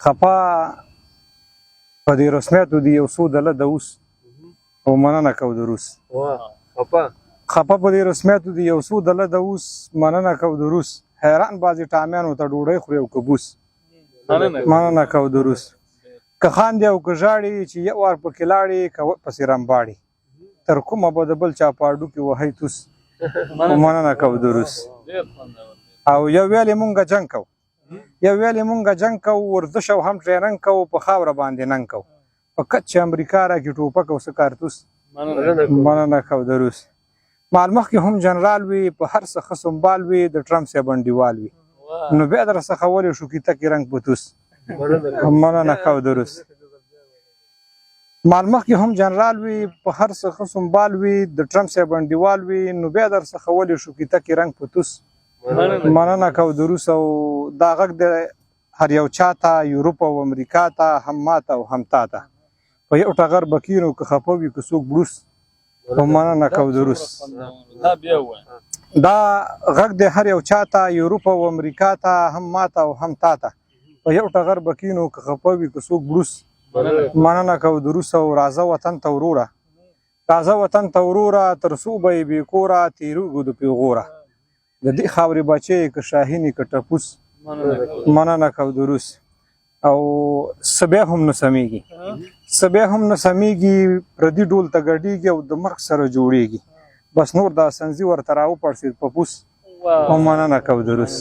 خفا په دې رسمیاتو دي یو څو دله د اوس او مننه کو د روس خفا په دې رسمیاتو دي یو څو دله د اوس مننه کو د روس حیران بعضې ټامیانو ته ډوډۍ خوري او که بوس مننه کو د روس که خاندي او که ژاړي چې یو وار پکې لاړې که پسې رمباړي تر کومه به د بل چا په هډو کې وهی توس مننه کو د روس او یو ویلې مونږه جنګ کو ورزش او هم ټریننګ کو په خاوره باندې ننګ کو په کچ امریکا راکې ټوپک او څه کارتوس مننه کو د روس مال مخکې هم جنرال وي په هر څه ښه سنبال وي د ټرمپ صاحب انډیوال وي نو بیا در څخه ولې شو کیته کې رنګ په توس مننه کو د روس مال مخکې هم جنرال وي په هر څه ښه سنبال وي د ټرمپ صاحب انډیوال وي نو بیا در څخه ولې شو کیته کې رنګ په توس مننه کو د روس او دا غږ د هر یو چاته یورپ او امریکا ته هم ماته او هم تاته په یو ټغر به کینو که خفه وي که څوک بړوس او مننه کو د روس دا غږ د هر یو چاته یورپ او امریکا ته هم ماته او هم تاته په یو ټغر به کینو که خفه وي که څوک بړوس مننه کو د روس او راځه وطن ته وروره تر څو به یې بې کوره تېرېږو د پیغوره د دې خاورې بچی که شاهینې که ټپوس مننه کو د روس او څه بیا هم نه سمیږي پردي ډول ته ګډېږي او د مرګ سره جوړېږي بس نور دا سنځي ورته راوپړسېد په پوس او مننه کو د روس